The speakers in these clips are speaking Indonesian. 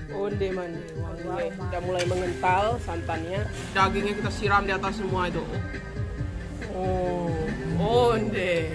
Onde mande, wangi. Udah mulai mengental santannya. Dagingnya kita siram di atas semua itu. Oh, onde.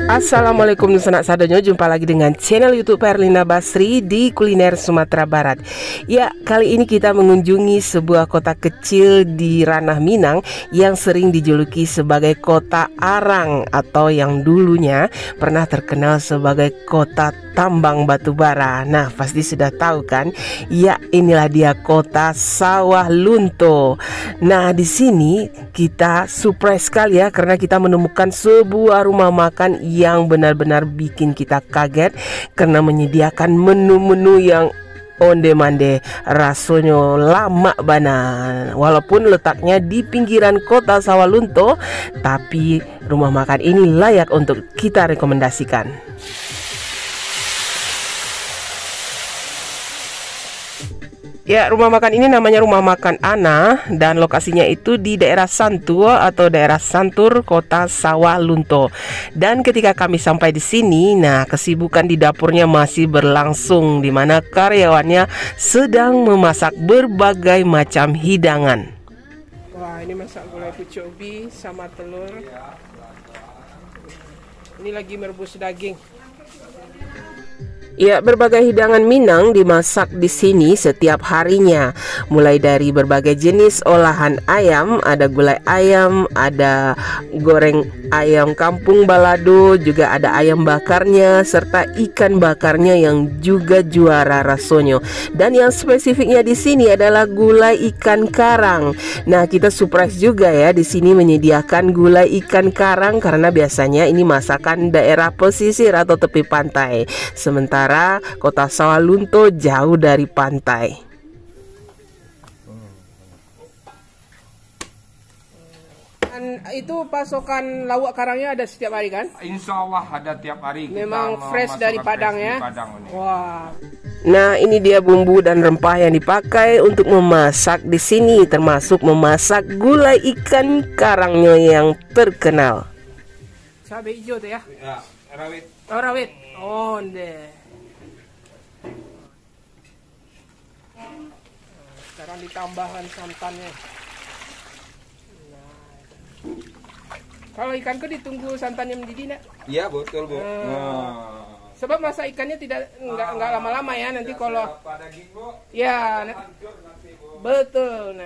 Assalamualaikum sanak sadonyo, jumpa lagi dengan channel YouTube Erlina Basri di Kuliner Sumatera Barat. Ya, kali ini kita mengunjungi sebuah kota kecil di ranah Minang yang sering dijuluki sebagai kota arang atau yang dulunya pernah terkenal sebagai kota tambang batu bara. Nah, pasti sudah tahu kan? Ya, inilah dia kota Sawah Lunto. Nah, di sini kita surprise sekali ya, karena kita menemukan sebuah rumah makan yang benar-benar bikin kita kaget karena menyediakan menu-menu yang onde mande, rasanya lama bana. Walaupun letaknya di pinggiran kota Sawah Lunto, tapi rumah makan ini layak untuk kita rekomendasikan. Ya, rumah makan ini namanya Rumah Makan Ana dan lokasinya itu di daerah Santur atau daerah Santur, kota Sawah Lunto. Dan ketika kami sampai di sini, nah kesibukan di dapurnya masih berlangsung di mana karyawannya sedang memasak berbagai macam hidangan. Wah, ini masak gulai pucuk ubi sama telur. Ini lagi merebus daging. Ya, berbagai hidangan Minang dimasak di sini setiap harinya. Mulai dari berbagai jenis olahan ayam, ada gulai ayam, ada goreng ayam kampung balado, juga ada ayam bakarnya, serta ikan bakarnya yang juga juara rasanya. Dan yang spesifiknya di sini adalah gulai ikan karang. Nah, kita surprise juga ya, di sini menyediakan gulai ikan karang karena biasanya ini masakan daerah pesisir atau tepi pantai. Sementara kota Sawah Lunto jauh dari pantai. Dan itu pasokan lawak karangnya ada setiap hari kan? Insya Allah ada tiap hari. Memang fresh dari Padang ya? Padang. Wah. Nah, ini dia bumbu dan rempah yang dipakai untuk memasak di sini, termasuk memasak gulai ikan karangnya yang terkenal. Cabai hijau tuh ya? Ya, rawit. Oh, rawit. Oh, deh. Sekarang ditambahkan santannya. Nah, kalau ikan ke ditunggu santannya mendidih, nak? Iya, betul, Bu. Sebab masak ikannya nggak lama-lama ya, nanti kalau daging, Bu. ya betul.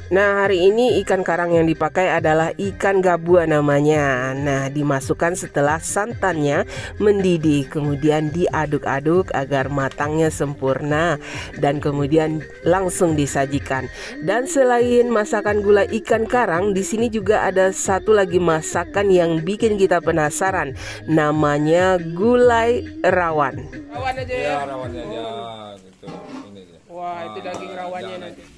Nah, hari ini ikan karang yang dipakai adalah ikan gabua namanya. Nah, dimasukkan setelah santannya mendidih, kemudian diaduk-aduk agar matangnya sempurna dan kemudian langsung disajikan. Dan selain masakan gulai ikan karang, di sini juga ada satu lagi masakan yang bikin kita penasaran. Namanya gulai rawan. Rawan aja ya. Ya, rawannya aja gitu. Ini dia. Wah, itu daging rawannya nanti.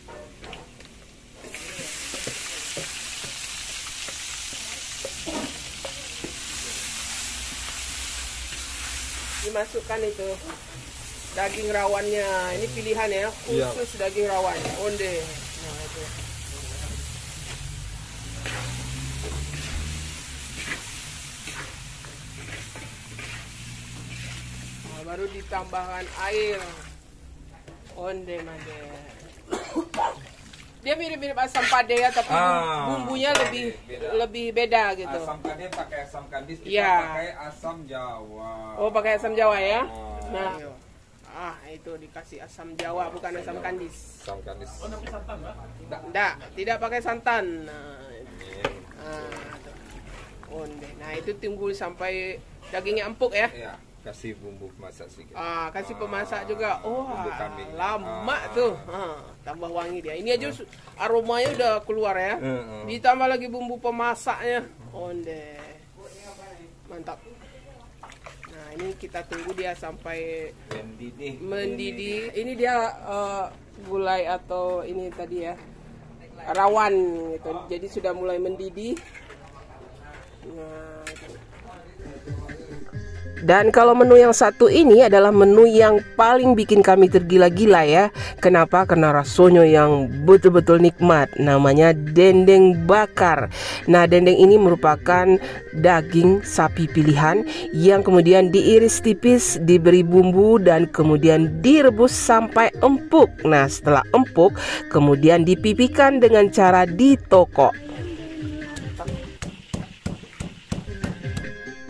Dimasukkan itu daging rawannya. Ini pilihan ya, khusus daging rawan onde. Nah, itu. Nah, baru ditambahkan air onde mande. Dia mirip-mirip asam pade ya, tapi bumbunya lebih beda gitu. Asam pade pakai asam kandis, kita pakai asam Jawa. Oh, pakai asam Jawa ya. Nah, itu dikasih asam Jawa, bukan asam kandis. Asam kandis. Oh, pakai santan, Mbak? Tidak pakai santan. Nah, itu tunggu sampai dagingnya empuk ya. Iya, kasih bumbu masak sedikit. Kasih pemasak juga. Oh, lama tuh. Tambah wangi dia. Ini aja aromanya udah keluar ya. Ditambah lagi bumbu pemasaknya. Onde. Mantap. Nah, ini kita tunggu dia sampai mendidih. Ini dia gulai atau ini tadi ya, rawan gitu. Jadi sudah mulai mendidih. Nah, Dan kalau menu yang satu ini adalah menu yang paling bikin kami tergila-gila ya. Kenapa? Karena rasanya yang betul-betul nikmat. Namanya dendeng bakar. Nah, dendeng ini merupakan daging sapi pilihan yang kemudian diiris tipis, diberi bumbu dan kemudian direbus sampai empuk. Nah, setelah empuk kemudian dipipihkan dengan cara ditokok.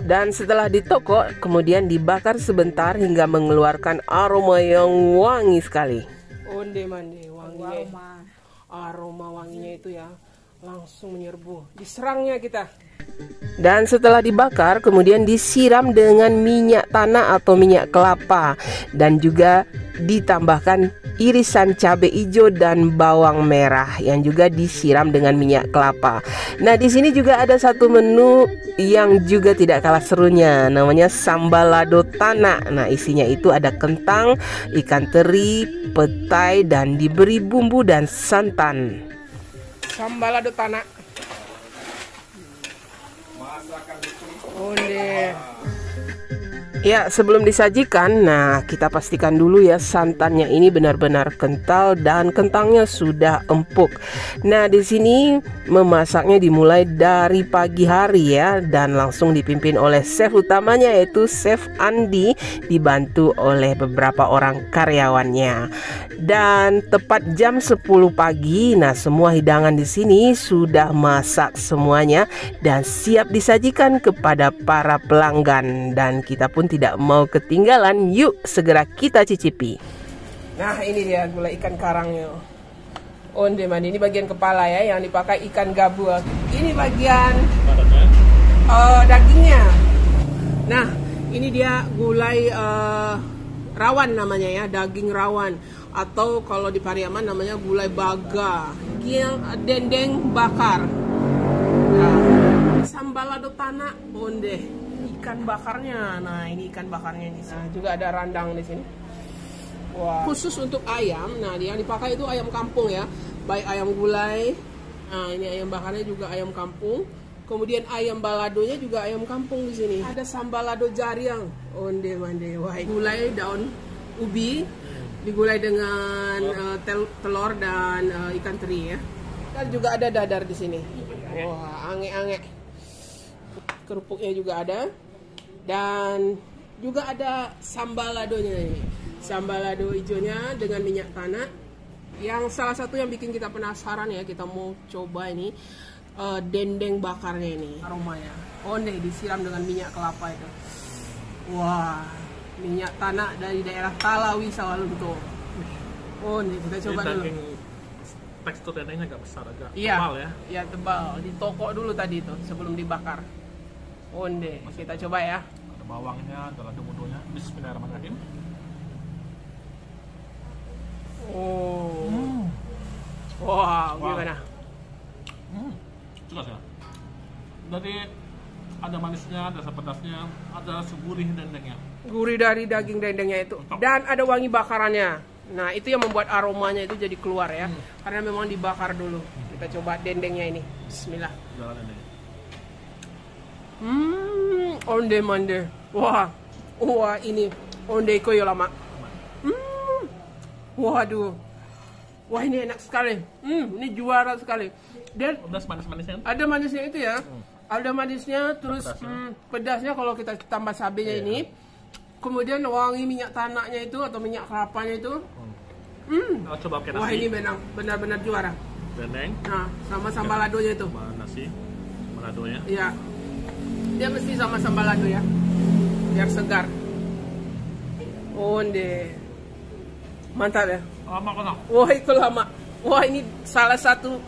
Dan setelah ditokok, kemudian dibakar sebentar hingga mengeluarkan aroma yang wangi sekali. Onde mande wanginya. Aroma wanginya itu ya langsung menyerbu. Diserangnya kita. Dan setelah dibakar, kemudian disiram dengan minyak tanah atau minyak kelapa. Dan juga ditambahkan irisan cabai hijau dan bawang merah yang juga disiram dengan minyak kelapa. Nah, di sini juga ada satu menu yang juga tidak kalah serunya, namanya sambal lado tanah. Nah, isinya itu ada kentang, ikan teri, petai dan diberi bumbu dan santan. Sambal lado tanah. Onde. Ya, sebelum disajikan, nah kita pastikan dulu ya santannya ini benar-benar kental dan kentangnya sudah empuk. Nah, di sini memasaknya dimulai dari pagi hari ya, dan langsung dipimpin oleh chef utamanya yaitu Chef Andi, dibantu oleh beberapa orang karyawannya. Dan tepat jam 10 pagi, nah semua hidangan di sini sudah masak semuanya dan siap disajikan kepada para pelanggan, dan kita pun tidak mau ketinggalan. Yuk segera kita cicipi. Nah, ini dia gulai ikan karangnya. Onde mandi, ini bagian kepala ya yang dipakai ikan gabus. Ini bagian dagingnya. Nah, ini dia gulai rawan namanya ya, daging rawan, atau kalau di Pariaman namanya gulai baga. Dendeng bakar. Nah, sambal lado tanah, onde. Ikan bakarnya. Nah, ini ikan bakarnya ini. Nah, juga ada randang di sini. Wah. Khusus untuk ayam. Nah, yang dipakai itu ayam kampung ya. Baik ayam gulai. Nah, ini ayam bakarnya juga ayam kampung. Kemudian ayam baladonya juga ayam kampung di sini. Ada sambal lado jariang. Onde mande. Wah, gulai daun ubi digulai dengan telur dan ikan teri ya. Dan juga ada dadar di sini. Wah, ange-ange. Kerupuknya juga ada. Dan juga ada sambal ladonya ini. Sambal lado hijaunya dengan minyak tanah. Yang salah satu yang bikin kita penasaran ya, kita mau coba ini dendeng bakarnya ini. Aromanya. Oh nih, disiram dengan minyak kelapa itu. Wah, minyak tanah dari daerah Talawi Sawalunto. Oh nih, kita coba dulu. Tekstur dendengnya agak besar, agak tebal ya. Iya, tebal. Ditokok dulu tadi itu sebelum dibakar. Onde, kita coba ya. Ada bawangnya, ada lado budonya. Bismillahirrahmanirrahim. Oh. Wow, gimana? Suka sih. Jadi ada manisnya, ada pedasnya, ada segurih dendengnya. Gurih dari daging dendengnya itu. Dan ada wangi bakarannya. Nah, itu yang membuat aromanya itu jadi keluar ya. Karena memang dibakar dulu. Kita coba dendengnya ini. Bismillah. Jalan dendeng. Onde mande. Wah, ini onde koyo lama. Waduh, wah ini enak sekali. Ini juara sekali. Dan manis-manisnya. ada manisnya itu ya. Ada manisnya, terus pedasnya kalau kita tambah cabenya ini. Kemudian wangi minyak tanahnya itu atau minyak kelapanya itu. Coba pakai nasi. Wah, ini benar-benar juara. Dendeng. Nah, sama sambal ladonya itu. Sama nasi, ladonya. Iya. Dia mesti sama sambal lado ya, biar segar. Onde. Mantap ya. Lama kok. Wah, itu lama. Wah, ini salah satu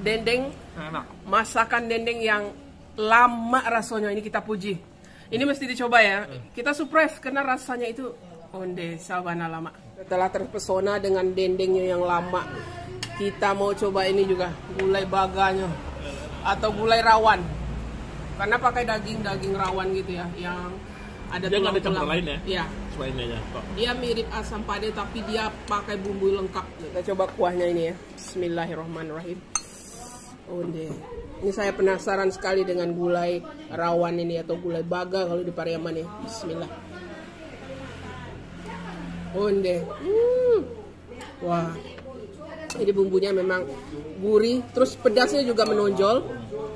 dendeng. Enak. Masakan dendeng yang lama rasanya, ini kita puji. Ini mesti dicoba ya. Kita surprise karena rasanya itu onde sabana lama. Setelah terpesona dengan dendengnya yang lama, kita mau coba ini juga, gulai baganya atau gulai rawan. Karena pakai daging rawan gitu ya, yang ada tulang-tulang. Dia nggak ada campur lain ya? Iya. Selainnya ya. Dia mirip asam pade tapi dia pakai bumbu lengkap. Kita coba kuahnya ini ya. Bismillahirrahmanirrahim. Onde. Ini saya penasaran sekali dengan gulai rawan ini atau gulai baga kalau di Pariaman ya. Bismillah. Onde. Wah. Ini bumbunya memang gurih, terus pedasnya juga menonjol.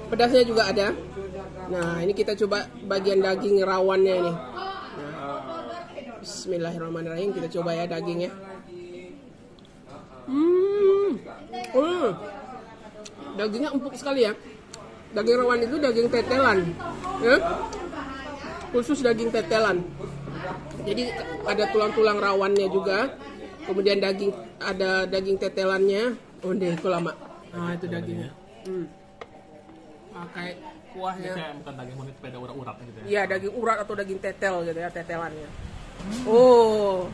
Pedasnya juga ada. Nah, ini kita coba bagian daging rawannya ini. Nah, bismillahirrahmanirrahim, kita coba ya dagingnya. Dagingnya empuk sekali ya. Daging rawan itu daging tetelan, ya. Khusus daging tetelan. Jadi ada tulang-tulang rawannya juga. Kemudian ada daging tetelannya. Onde itu lama. Nah, itu dagingnya. Pakai kuahnya. Kayak bukan daging murni, tapi ada urat-urat gitu ya. Iya, daging urat atau daging tetel gitu ya, tetelannya. Oh.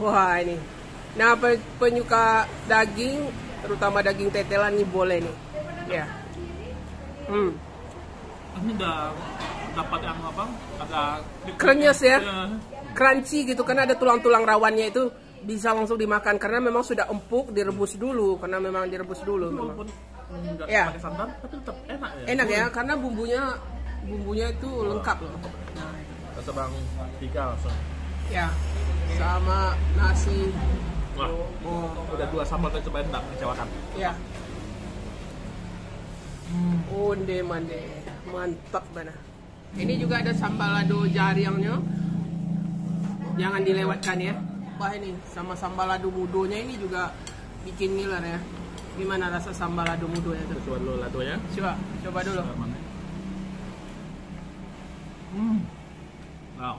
Wah, ini. Nah, penyuka daging, terutama daging tetelan ini boleh nih. Ya. Ini udah dapat yang apa? Ada krenyes ya. Crunchy gitu, karena ada tulang-tulang rawannya itu bisa langsung dimakan karena memang sudah empuk, direbus dulu karena memang direbus dulu. Walaupun nggak Ya. pakai santan, tapi tetap enak ya. Enak ya, karena bumbunya itu lengkap loh. Nah, Rasa bang tiga langsung. ya, sama nasi. Wah, udah 2 sambal kita cobain, enggak mengecewakan. Ya. Onde mande, mantap banget. Ini juga ada sambal lado jariangnya. Jangan dilewatkan ya. Wah, ini sama sambal lado mudonya ini juga bikin ngiler ya. Gimana rasa sambal lado mudonya itu? Coba dulu ladonya. Coba dulu. Wow.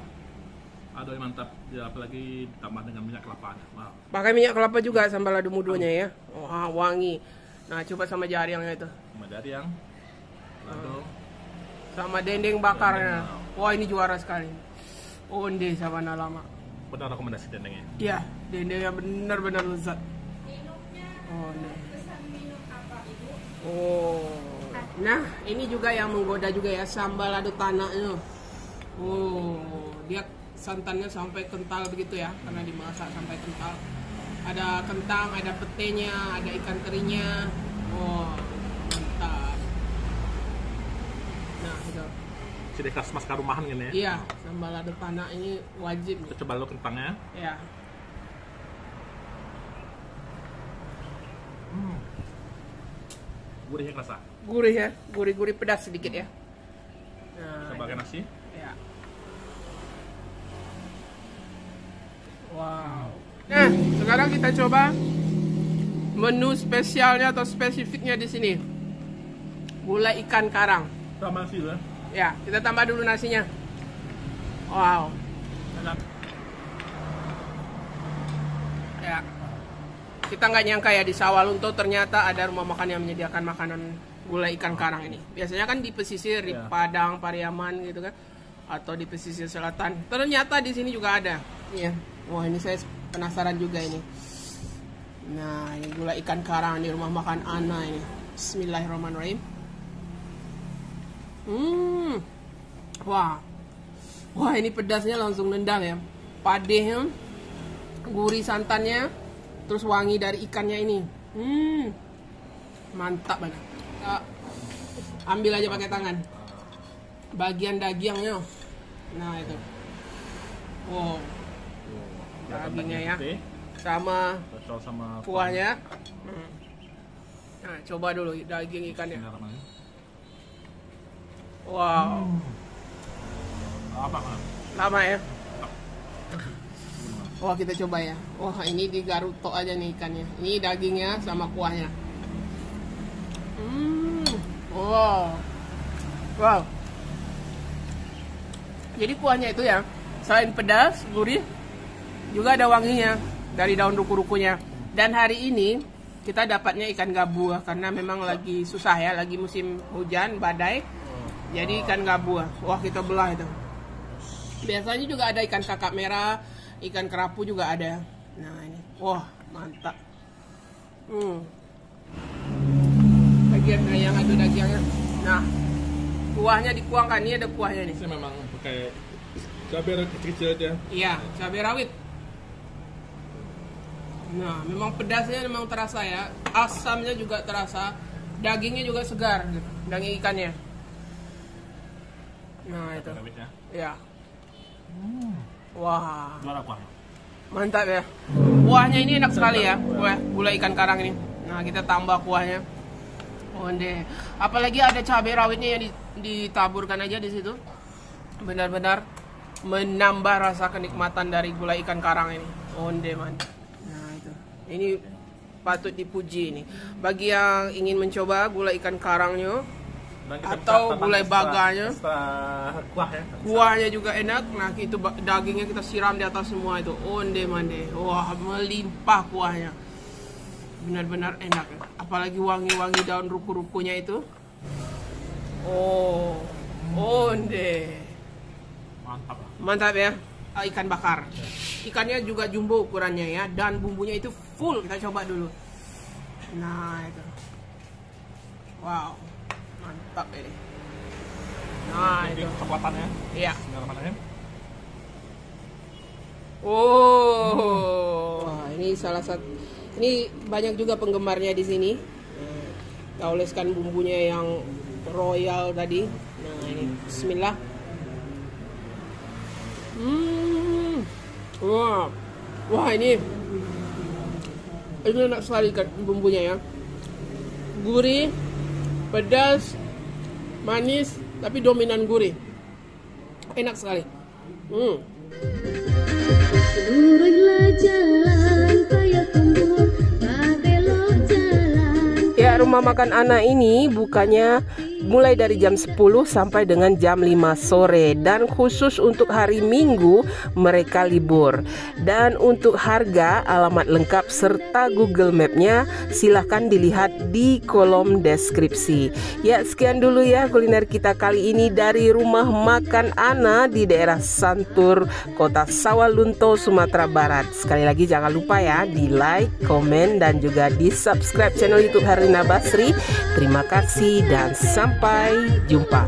Aduh, mantap. Ya, apalagi ditambah dengan minyak kelapa. Wow. Pakai minyak kelapa juga sambal lado mudonya ya. Wah, wangi. Nah, coba sama jariangnya itu. Sama dari yang lado. Sama dendeng bakarnya. Wah, ini juara sekali. Onde sama nalama. Benar rekomendasi dendengnya. Iya, dendengnya benar-benar lezat. Oh, nah ini juga yang menggoda juga ya, sambal lado tanahnya. Oh, dia santannya sampai kental begitu ya, karena dimasak sampai kental. Ada kentang, ada petenya, ada ikan terinya. Oh, mantap. Nah, itu. Ciri khas masker rumahan gini ya. Iya, sambal lado tanah ini wajib. Kita coba dulu kentangnya. Ya. Gurihnya kerasa. Gurih ya, gurih-gurih pedas sedikit ya. Nah, Kita pakai nasi. ya. Wow. Nah, sekarang kita coba menu spesialnya atau spesifiknya di sini. Gulai ikan karang. Sama nasi ya. Ya, kita tambah dulu nasinya. Wow. Enak. Ya. Kita nggak nyangka ya di Sawalunto ternyata ada rumah makan yang menyediakan makanan gulai ikan karang ini. Biasanya kan di pesisir, di Padang, Pariaman gitu kan, atau di pesisir selatan. Ternyata di sini juga ada. Iya. Wah, ini saya penasaran juga ini. Nah, ini gulai ikan karang di rumah makan Ana ini. Bismillahirrahmanirrahim. Wah. Wah, ini pedasnya langsung nendang ya. Padehnya, gurih santannya, terus wangi dari ikannya ini. Mantap banget. Ambil aja pakai tangan. Bagian dagingnya. Nah, itu. Wow. Dagingnya ya. Sama kuahnya. Nah, coba dulu daging ikannya. Wow. Apa kan? Lama ya. Wah, kita coba ya. Wah, ini digaruk tok aja nih ikannya. Ini dagingnya sama kuahnya. Wow. Wow. Jadi kuahnya itu ya, selain pedas, gurih, juga ada wanginya dari daun ruku-rukunya. Dan hari ini kita dapatnya ikan gabua karena memang lagi susah ya, lagi musim hujan, badai. Jadi ikan gabua. Wah, kita belah itu. Biasanya juga ada ikan kakap merah, ikan kerapu juga ada. Nah, ini. Wah, mantap. Bagian yang ada dagingnya. Nah, kuahnya dikuangkan. Ini ada kuahnya nih. Ini memang pakai cabai rawit kecil-kecil aja. Iya, cabai rawit. Nah, memang pedasnya memang terasa ya. Asamnya juga terasa. Dagingnya juga segar gitu. Daging ikannya. Nah itu. Ya. Wah. Juara kuahnya. Mantap ya. Kuahnya ini enak sekali ya. Gulai ikan karang ini. Nah kita tambah kuahnya. Onde. Apalagi ada cabai rawitnya yang ditaburkan aja di situ. Benar-benar menambah rasa kenikmatan dari gulai ikan karang ini. Onde man. Nah itu. Ini patut dipuji ini. Bagi yang ingin mencoba gulai ikan karangnya atau gulai baganya, kuah ya. Kuahnya juga enak. Nah itu dagingnya kita siram di atas semua itu. Onde mande. Wah melimpah kuahnya. Benar-benar enak ya. Apalagi wangi-wangi daun ruku-rukunya itu. Oh, onde. Mantap. Mantap ya. Ikan bakar. Ikannya juga jumbo ukurannya ya. Dan bumbunya itu full. Kita coba dulu. Nah itu. Wow. Mantap ini. Nah itu. Coklatannya. Iya. Warnanya. Oh. Wah, ini salah satu. Ini banyak juga penggemarnya di sini. Kita oleskan bumbunya yang royal tadi. Nah ini, Bismillah. Wah, wah ini enak sekali kan bumbunya ya. Gurih, pedas, manis, tapi dominan gurih. Enak sekali. Luruslah jalan kayak tumbuh belok jalan. Ya, rumah makan Ana ini bukanya mulai dari jam 10 sampai dengan jam 5 sore. Dan khusus untuk hari Minggu mereka libur. Dan untuk harga, alamat lengkap serta Google Map-nya silahkan dilihat di kolom deskripsi. Ya, sekian dulu ya kuliner kita kali ini dari rumah makan Ana di daerah Santur, Kota Sawalunto, Sumatera Barat. Sekali lagi jangan lupa ya di like, komen, dan juga di subscribe channel YouTube Herlina Basri. Terima kasih dan sampai jumpa.